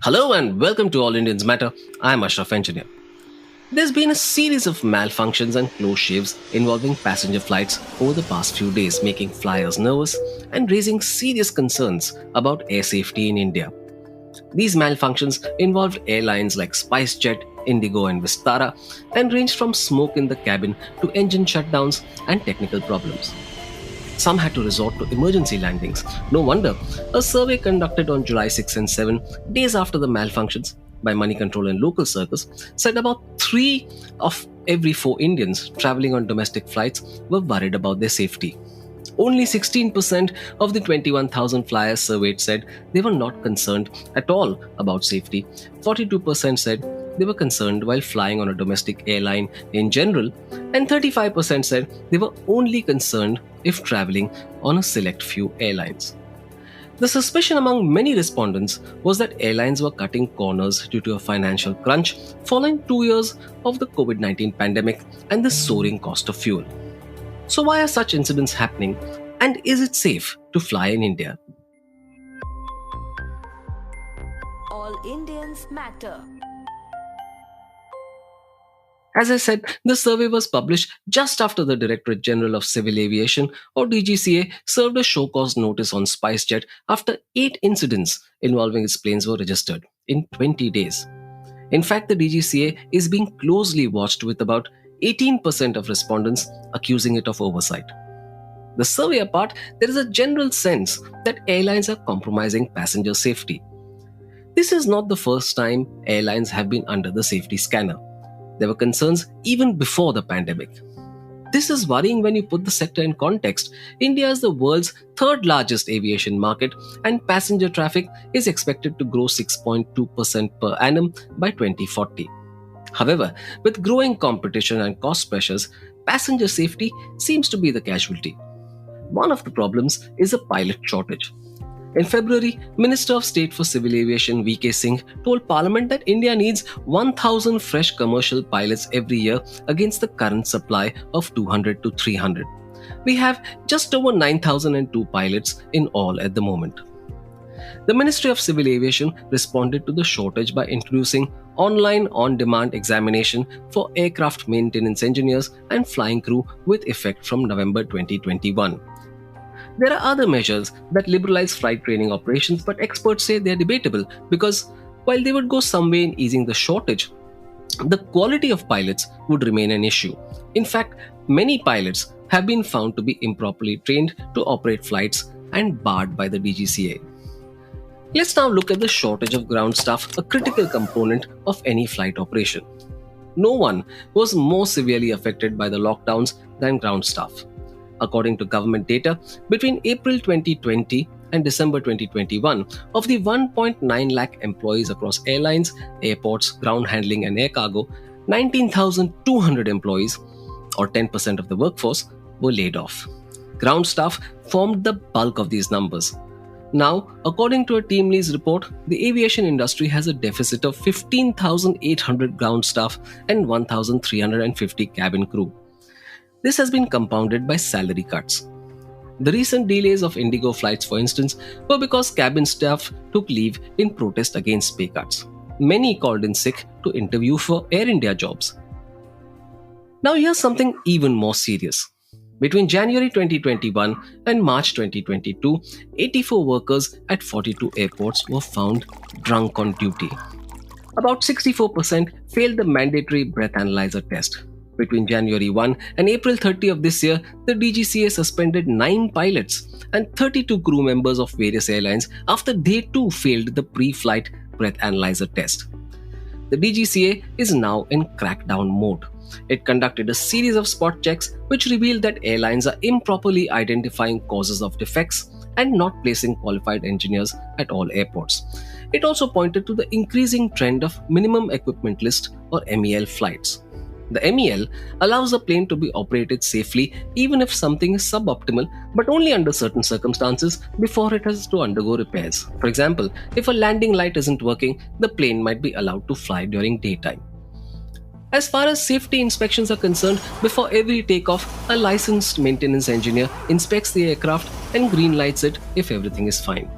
Hello and welcome to All Indians Matter. I'm Ashraf Engineer. There's been a series of malfunctions and close shaves involving passenger flights over the past few days, making flyers nervous and raising serious concerns about air safety in India. These malfunctions involved airlines like SpiceJet, Indigo, and Vistara and ranged from smoke in the cabin to engine shutdowns and technical problems. Some had to resort to emergency landings. No wonder. A survey conducted on July 6 and 7, days after the malfunctions, by Money Control and local circles, said about 3 of every 4 Indians traveling on domestic flights were worried about their safety. Only 16% of the 21,000 flyers surveyed said they were not concerned at all about safety. 42% said they were concerned while flying on a domestic airline in general, and 35% said they were only concerned if traveling on a select few airlines. The suspicion among many respondents was that airlines were cutting corners due to a financial crunch following 2 years of the COVID-19 pandemic and the soaring cost of fuel. So, why are such incidents happening, and is it safe to fly in India? All Indians matter. As I said, the survey was published just after the Directorate General of Civil Aviation, or DGCA, served a show cause notice on SpiceJet after 8 incidents involving its planes were registered in 20 days. In fact, the DGCA is being closely watched, with about 18% of respondents accusing it of oversight. The survey apart, there is a general sense that airlines are compromising passenger safety. This is not the first time airlines have been under the safety scanner. There were concerns even before the pandemic. This is worrying when you put the sector in context. India is the world's third largest aviation market, and passenger traffic is expected to grow 6.2% per annum by 2040. However, with growing competition and cost pressures, passenger safety seems to be the casualty. One of the problems is a pilot shortage. In February, Minister of State for Civil Aviation V.K. Singh told Parliament that India needs 1,000 fresh commercial pilots every year against the current supply of 200 to 300. We have just over 9,002 pilots in all at the moment. The Ministry of Civil Aviation responded to the shortage by introducing online on-demand examination for aircraft maintenance engineers and flying crew with effect from November 2021. There are other measures that liberalize flight training operations, but experts say they are debatable because while they would go some way in easing the shortage, the quality of pilots would remain an issue. In fact, many pilots have been found to be improperly trained to operate flights and barred by the DGCA. Let's now look at the shortage of ground staff, a critical component of any flight operation. No one was more severely affected by the lockdowns than ground staff. According to government data, between April 2020 and December 2021, of the 1.9 lakh employees across airlines, airports, ground handling, and air cargo, 19,200 employees, or 10% of the workforce, were laid off. Ground staff formed the bulk of these numbers. Now, according to a TeamLease report, the aviation industry has a deficit of 15,800 ground staff and 1,350 cabin crew. This has been compounded by salary cuts. The recent delays of Indigo flights, for instance, were because cabin staff took leave in protest against pay cuts. Many called in sick to interview for Air India jobs. Now here's something even more serious. Between January 2021 and March 2022, 84 workers at 42 airports were found drunk on duty. About 64% failed the mandatory breath analyzer test. Between January 1 and April 30 of this year, the DGCA suspended 9 pilots and 32 crew members of various airlines after they too failed the pre-flight breath analyzer test. The DGCA is now in crackdown mode. It conducted a series of spot checks which revealed that airlines are improperly identifying causes of defects and not placing qualified engineers at all airports. It also pointed to the increasing trend of minimum equipment list, or MEL, flights. The MEL allows a plane to be operated safely even if something is suboptimal, but only under certain circumstances before it has to undergo repairs. For example, if a landing light isn't working, the plane might be allowed to fly during daytime. As far as safety inspections are concerned, before every takeoff, a licensed maintenance engineer inspects the aircraft and green lights it if everything is fine.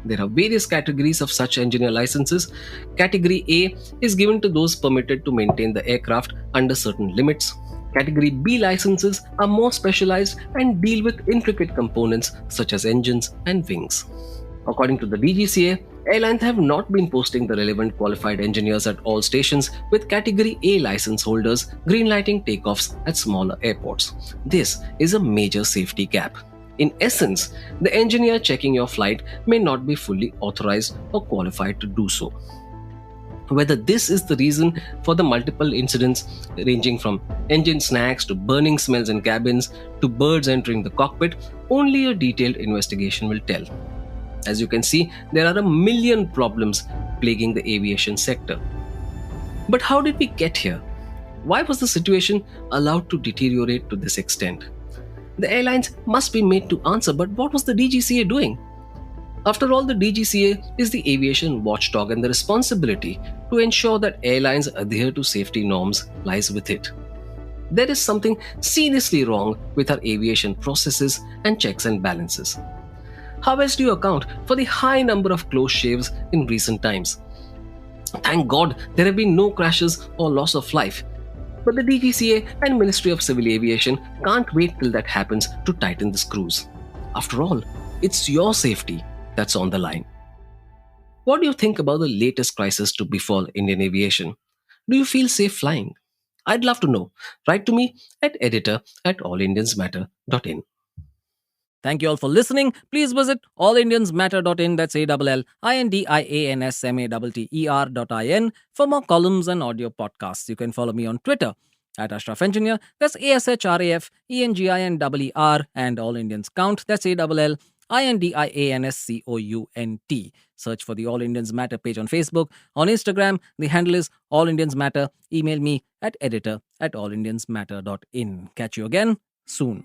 There are various categories of such engineer licenses. Category A is given to those permitted to maintain the aircraft under certain limits. Category B licenses are more specialized and deal with intricate components such as engines and wings. According to the DGCA, airlines have not been posting the relevant qualified engineers at all stations, with Category A license holders greenlighting takeoffs at smaller airports. This is a major safety gap. In essence, the engineer checking your flight may not be fully authorized or qualified to do so. Whether this is the reason for the multiple incidents ranging from engine snacks to burning smells in cabins to birds entering the cockpit, only a detailed investigation will tell. As you can see, there are a million problems plaguing the aviation sector. But how did we get here? Why was the situation allowed to deteriorate to this extent? The airlines must be made to answer, but what was the DGCA doing? After all, the DGCA is the aviation watchdog, and the responsibility to ensure that airlines adhere to safety norms lies with it. There is something seriously wrong with our aviation processes and checks and balances. How else do you account for the high number of close shaves in recent times? Thank God there have been no crashes or loss of life. But the DGCA and Ministry of Civil Aviation can't wait till that happens to tighten the screws. After all, it's your safety that's on the line. What do you think about the latest crisis to befall Indian aviation? Do you feel safe flying? I'd love to know. Write to me at editor@allindiansmatter.in. Thank you all for listening. Please visit allindiansmatter.in, that's ALLINDIANSMATTER.in, for more columns and audio podcasts. You can follow me on Twitter at Ashraf Engineer, that's ASHRAFENGINER, and All Indians Count, that's ALLINDIANSCOUNT. Search for the All Indians Matter page on Facebook. On Instagram, the handle is All Indians Matter. Email me at editor@allindiansmatter.in. Catch you again soon.